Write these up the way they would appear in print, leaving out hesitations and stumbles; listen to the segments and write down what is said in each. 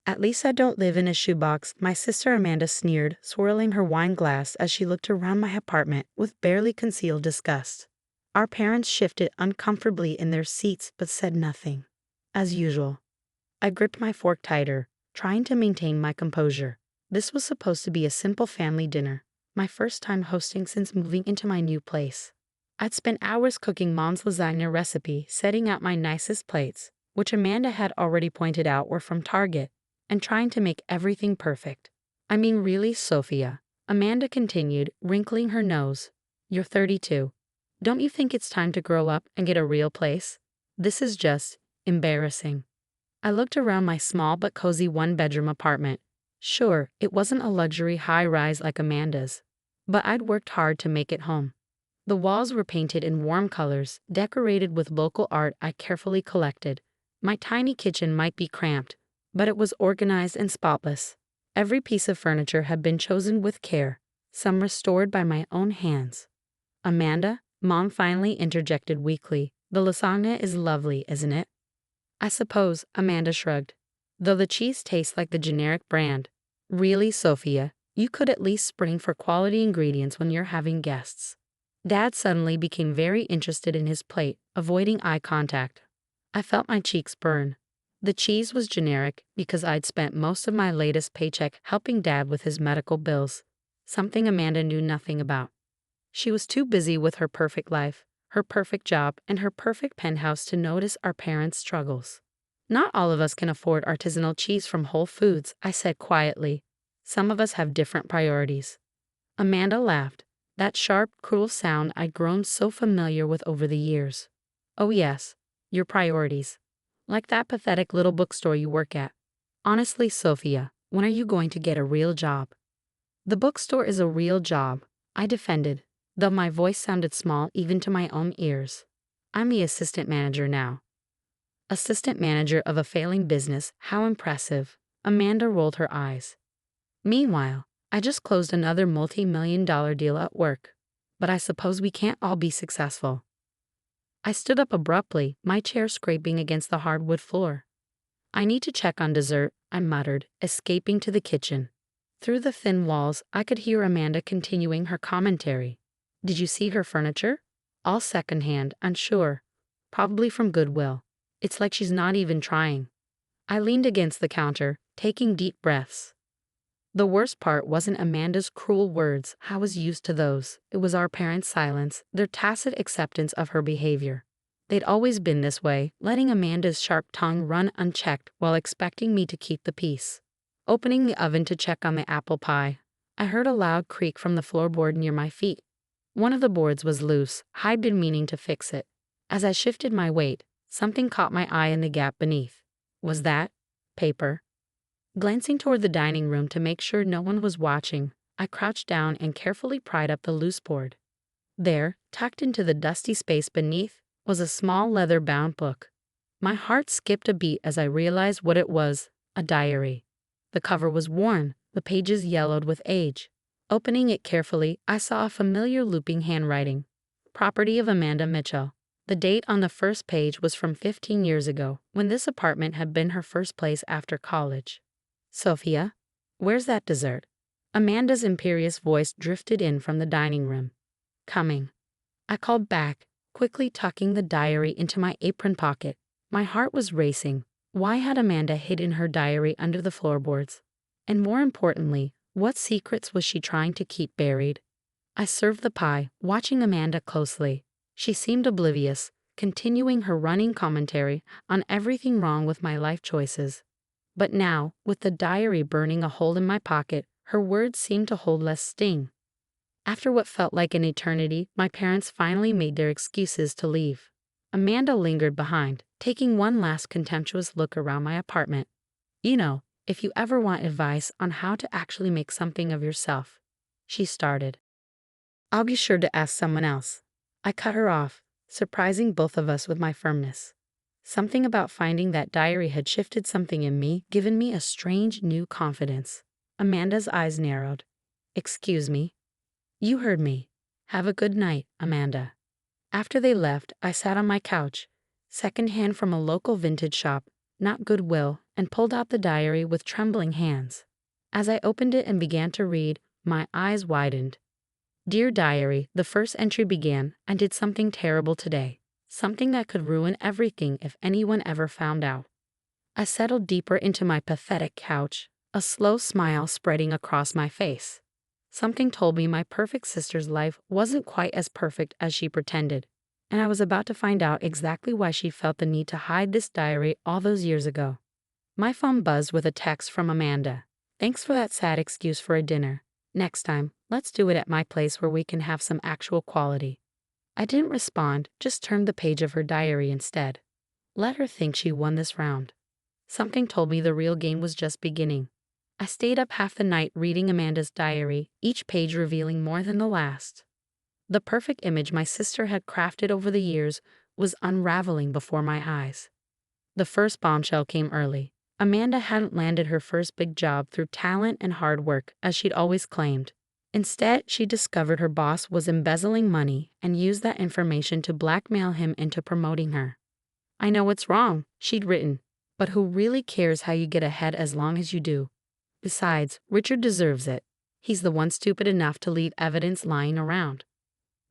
At least I don't live in a shoebox, my sister Amanda sneered, swirling her wine glass as she looked around my apartment with barely concealed disgust. Our parents shifted uncomfortably in their seats but said nothing. As usual. I gripped my fork tighter, trying to maintain my composure. This was supposed to be a simple family dinner, my first time hosting since moving into my new place. I'd spent hours cooking Mom's lasagna recipe, setting out my nicest plates, which Amanda had already pointed out were from Target, and trying to make everything perfect. I mean, really, Sophia? Amanda continued, wrinkling her nose. You're 32. Don't you think it's time to grow up and get a real place? This is just embarrassing. I looked around my small but cozy one-bedroom apartment. Sure, it wasn't a luxury high-rise like Amanda's, but I'd worked hard to make it home. The walls were painted in warm colors, decorated with local art I carefully collected. My tiny kitchen might be cramped, but it was organized and spotless. Every piece of furniture had been chosen with care, some restored by my own hands. Amanda, Mom finally interjected weakly, the lasagna is lovely, isn't it? I suppose, Amanda shrugged. Though the cheese tastes like the generic brand. Really, Sophia, you could at least spring for quality ingredients when you're having guests. Dad suddenly became very interested in his plate, avoiding eye contact. I felt my cheeks burn. The cheese was generic because I'd spent most of my latest paycheck helping Dad with his medical bills, something Amanda knew nothing about. She was too busy with her perfect life, her perfect job, and her perfect penthouse to notice our parents' struggles. Not all of us can afford artisanal cheese from Whole Foods, I said quietly. Some of us have different priorities. Amanda laughed, that sharp, cruel sound I'd grown so familiar with over the years. Oh yes, your priorities. Like that pathetic little bookstore you work at. Honestly, Sophia, when are you going to get a real job? The bookstore is a real job, I defended, though my voice sounded small even to my own ears. I'm the assistant manager now. Assistant manager of a failing business, how impressive. Amanda rolled her eyes. Meanwhile, I just closed another multi-million-dollar deal at work. But I suppose we can't all be successful. I stood up abruptly, my chair scraping against the hardwood floor. I need to check on dessert, I muttered, escaping to the kitchen. Through the thin walls, I could hear Amanda continuing her commentary. Did you see her furniture? All secondhand, unsure. Probably from Goodwill. It's like she's not even trying. I leaned against the counter, taking deep breaths. The worst part wasn't Amanda's cruel words. I was used to those. It was our parents' silence, their tacit acceptance of her behavior. They'd always been this way, letting Amanda's sharp tongue run unchecked while expecting me to keep the peace. Opening the oven to check on the apple pie, I heard a loud creak from the floorboard near my feet. One of the boards was loose. I'd been meaning to fix it. As I shifted my weight, something caught my eye in the gap beneath. Was that paper? Glancing toward the dining room to make sure no one was watching, I crouched down and carefully pried up the loose board. There, tucked into the dusty space beneath, was a small leather-bound book. My heart skipped a beat as I realized what it was, a diary. The cover was worn, the pages yellowed with age. Opening it carefully, I saw a familiar looping handwriting. Property of Amanda Mitchell. The date on the first page was from 15 years ago, when this apartment had been her first place after college. Sophia, where's that dessert? Amanda's imperious voice drifted in from the dining room. Coming. I called back, quickly tucking the diary into my apron pocket. My heart was racing. Why had Amanda hidden her diary under the floorboards? And more importantly, what secrets was she trying to keep buried? I served the pie, watching Amanda closely. She seemed oblivious, continuing her running commentary on everything wrong with my life choices. But now, with the diary burning a hole in my pocket, her words seemed to hold less sting. After what felt like an eternity, my parents finally made their excuses to leave. Amanda lingered behind, taking one last contemptuous look around my apartment. You know, if you ever want advice on how to actually make something of yourself, she started. I'll be sure to ask someone else. I cut her off, surprising both of us with my firmness. Something about finding that diary had shifted something in me, given me a strange new confidence. Amanda's eyes narrowed. Excuse me. You heard me. Have a good night, Amanda. After they left, I sat on my couch, secondhand from a local vintage shop, not goodwill, and pulled out the diary with trembling hands. As I opened it and began to read, my eyes widened. Dear Diary, the first entry began, I did something terrible today. Something that could ruin everything if anyone ever found out. I settled deeper into my pathetic couch, a slow smile spreading across my face. Something told me my perfect sister's life wasn't quite as perfect as she pretended, and I was about to find out exactly why she felt the need to hide this diary all those years ago. My phone buzzed with a text from Amanda. Thanks for that sad excuse for a dinner. Next time, let's do it at my place where we can have some actual quality. I didn't respond, just turned the page of her diary instead. Let her think she won this round. Something told me the real game was just beginning. I stayed up half the night reading Amanda's diary, each page revealing more than the last. The perfect image my sister had crafted over the years was unraveling before my eyes. The first bombshell came early. Amanda hadn't landed her first big job through talent and hard work, as she'd always claimed. Instead, she discovered her boss was embezzling money and used that information to blackmail him into promoting her. I know it's wrong, she'd written, but who really cares how you get ahead as long as you do? Besides, Richard deserves it. He's the one stupid enough to leave evidence lying around.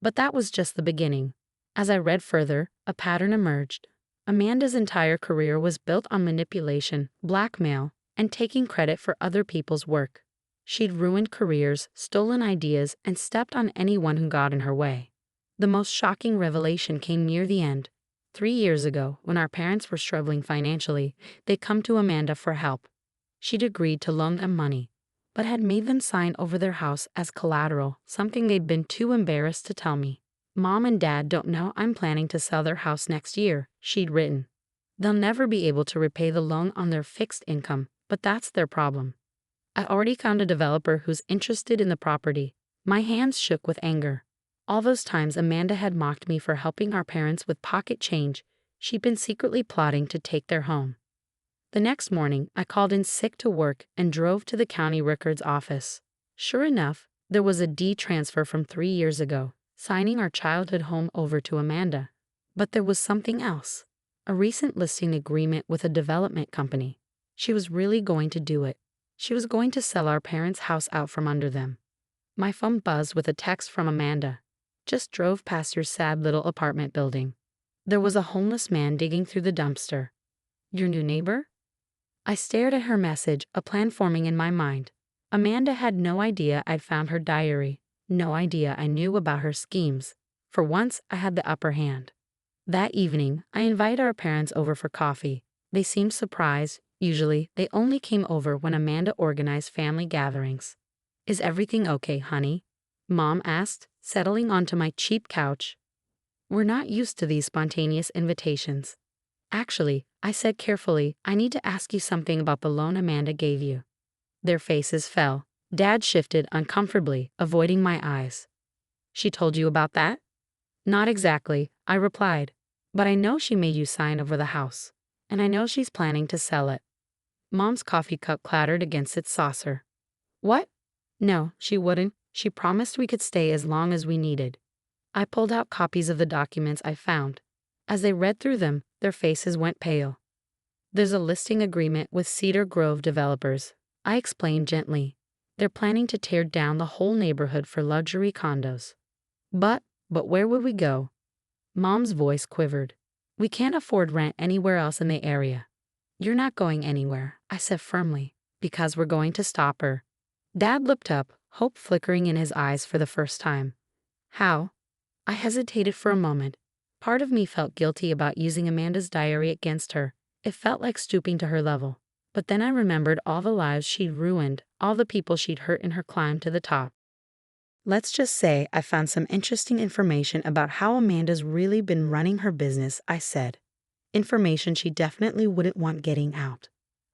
But that was just the beginning. As I read further, a pattern emerged. Amanda's entire career was built on manipulation, blackmail, and taking credit for other people's work. She'd ruined careers, stolen ideas, and stepped on anyone who got in her way. The most shocking revelation came near the end. 3 years ago, when our parents were struggling financially, they'd come to Amanda for help. She'd agreed to loan them money, but had made them sign over their house as collateral, something they'd been too embarrassed to tell me. Mom and Dad don't know I'm planning to sell their house next year, she'd written. They'll never be able to repay the loan on their fixed income, but that's their problem. I already found a developer who's interested in the property. My hands shook with anger. All those times Amanda had mocked me for helping our parents with pocket change, she'd been secretly plotting to take their home. The next morning, I called in sick to work and drove to the county records office. Sure enough, there was a deed transfer from 3 years ago, signing our childhood home over to Amanda. But there was something else. A recent listing agreement with a development company. She was really going to do it. She was going to sell our parents' house out from under them. My phone buzzed with a text from Amanda. Just drove past your sad little apartment building. There was a homeless man digging through the dumpster. Your new neighbor? I stared at her message, a plan forming in my mind. Amanda had no idea I'd found her diary, no idea I knew about her schemes. For once, I had the upper hand. That evening, I invited our parents over for coffee. They seemed surprised. Usually, they only came over when Amanda organized family gatherings. Is everything okay, honey? Mom asked, settling onto my cheap couch. We're not used to these spontaneous invitations. Actually, I said carefully, I need to ask you something about the loan Amanda gave you. Their faces fell. Dad shifted uncomfortably, avoiding my eyes. She told you about that? Not exactly, I replied. But I know she made you sign over the house. And I know she's planning to sell it. Mom's coffee cup clattered against its saucer. What? No, she wouldn't. She promised we could stay as long as we needed. I pulled out copies of the documents I found. As they read through them, their faces went pale. There's a listing agreement with Cedar Grove developers, I explained gently. They're planning to tear down the whole neighborhood for luxury condos. But where would we go? Mom's voice quivered. We can't afford rent anywhere else in the area. You're not going anywhere, I said firmly, because we're going to stop her. Dad looked up, hope flickering in his eyes for the first time. How? I hesitated for a moment. Part of me felt guilty about using Amanda's diary against her. It felt like stooping to her level. But then I remembered all the lives she'd ruined, all the people she'd hurt in her climb to the top. Let's just say I found some interesting information about how Amanda's really been running her business, I said. Information she definitely wouldn't want getting out.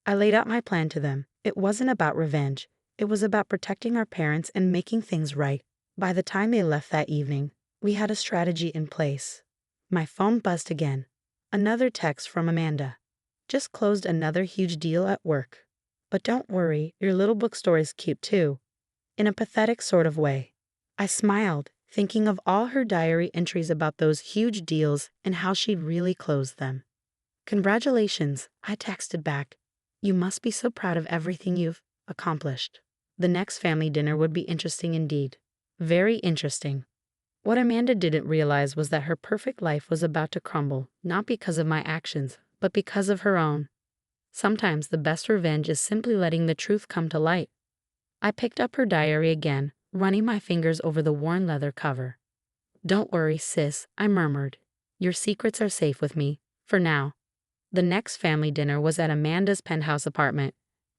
I laid out my plan to them. It wasn't about revenge. It was about protecting our parents and making things right. By the time they left that evening, we had a strategy in place. My phone buzzed again. Another text from Amanda. Just closed another huge deal at work. But don't worry, your little bookstory's cute too. In a pathetic sort of way. I smiled, thinking of all her diary entries about those huge deals and how she'd really closed them. "Congratulations," I texted back. "You must be so proud of everything you've accomplished." The next family dinner would be interesting indeed. Very interesting. What Amanda didn't realize was that her perfect life was about to crumble, not because of my actions, but because of her own. Sometimes the best revenge is simply letting the truth come to light. I picked up her diary again, running my fingers over the worn leather cover. "Don't worry, sis," I murmured. "Your secrets are safe with me, for now." The next family dinner was at Amanda's penthouse apartment.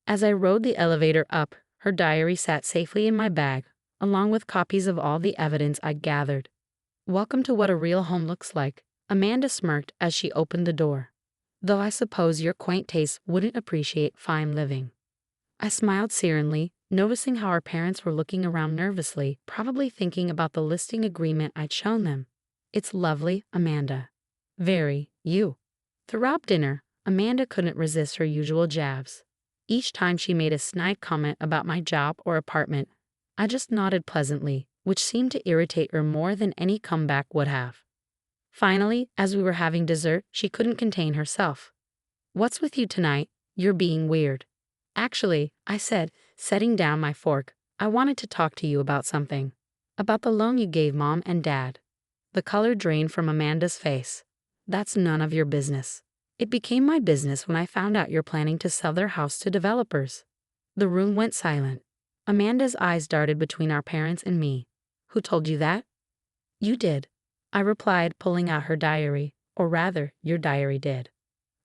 As I rode the elevator up, her diary sat safely in my bag, along with copies of all the evidence I'd gathered. "Welcome to what a real home looks like," Amanda smirked as she opened the door. "Though I suppose your quaint tastes wouldn't appreciate fine living." I smiled serenely, noticing how our parents were looking around nervously, probably thinking about the listing agreement I'd shown them. "It's lovely, Amanda." "Very, you." Throughout dinner, Amanda couldn't resist her usual jabs. Each time she made a snide comment about my job or apartment, I just nodded pleasantly, which seemed to irritate her more than any comeback would have. Finally, as we were having dessert, she couldn't contain herself. "What's with you tonight? You're being weird." "Actually," I said, setting down my fork, "I wanted to talk to you about something. About the loan you gave Mom and Dad." The color drained from Amanda's face. "That's none of your business." "It became my business when I found out you're planning to sell their house to developers." The room went silent. Amanda's eyes darted between our parents and me. "Who told you that?" "You did," I replied, pulling out her diary, "or rather, your diary did."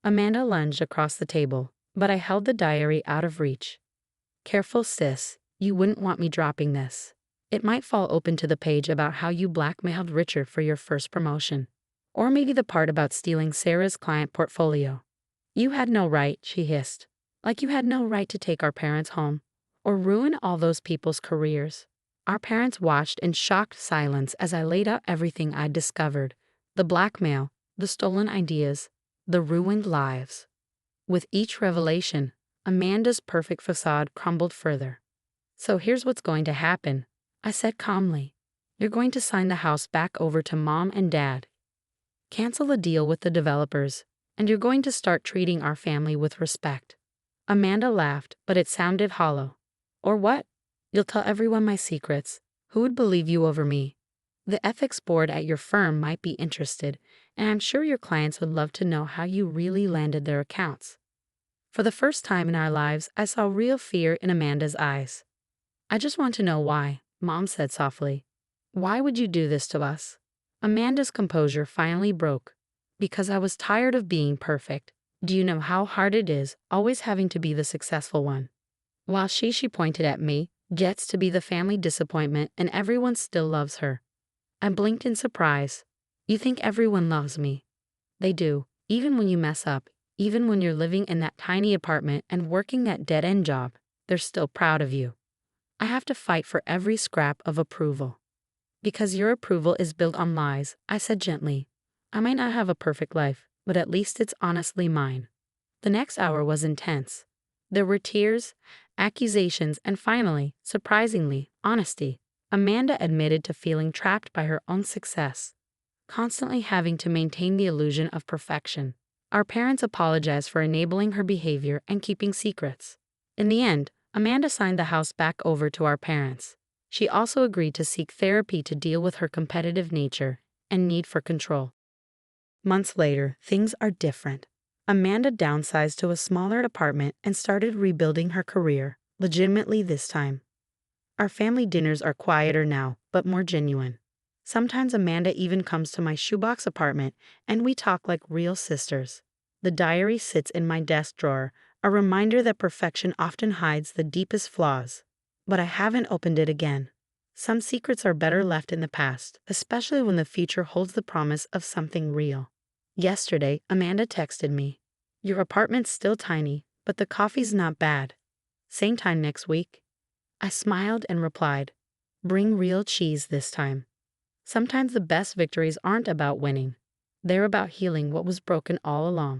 Amanda lunged across the table, but I held the diary out of reach. "Careful, sis, you wouldn't want me dropping this. It might fall open to the page about how you blackmailed Richard for your first promotion. Or maybe the part about stealing Sarah's client portfolio." "You had no right," she hissed. "Like you had no right to take our parents home, or ruin all those people's careers." Our parents watched in shocked silence as I laid out everything I'd discovered: the blackmail, the stolen ideas, the ruined lives. With each revelation, Amanda's perfect facade crumbled further. "So here's what's going to happen," I said calmly. "You're going to sign the house back over to Mom and Dad, cancel a deal with the developers, and you're going to start treating our family with respect." Amanda laughed, but it sounded hollow. "Or what? You'll tell everyone my secrets. Who would believe you over me? The ethics board at your firm might be interested, and I'm sure your clients would love to know how you really landed their accounts." For the first time in our lives, I saw real fear in Amanda's eyes. "I just want to know why," Mom said softly. "Why would you do this to us?" Amanda's composure finally broke. "Because I was tired of being perfect. Do you know how hard it is, always having to be the successful one? While she pointed at me, gets to be the family disappointment and everyone still loves her." I blinked in surprise. "You think everyone loves me?" "They do, even when you mess up, even when you're living in that tiny apartment and working that dead-end job. They're still proud of you." "I have to fight for every scrap of approval." "Because your approval is built on lies," I said gently. "I might not have a perfect life, but at least it's honestly mine." The next hour was intense. There were tears, accusations, and finally, surprisingly, honesty. Amanda admitted to feeling trapped by her own success, constantly having to maintain the illusion of perfection. Our parents apologized for enabling her behavior and keeping secrets. In the end, Amanda signed the house back over to our parents. She also agreed to seek therapy to deal with her competitive nature and need for control. Months later, things are different. Amanda downsized to a smaller apartment and started rebuilding her career, legitimately this time. Our family dinners are quieter now, but more genuine. Sometimes Amanda even comes to my shoebox apartment and we talk like real sisters. The diary sits in my desk drawer, a reminder that perfection often hides the deepest flaws. But I haven't opened it again. Some secrets are better left in the past, especially when the future holds the promise of something real. Yesterday, Amanda texted me, "Your apartment's still tiny, but the coffee's not bad. Same time next week." I smiled and replied, "Bring real cheese this time." Sometimes the best victories aren't about winning. They're about healing what was broken all along.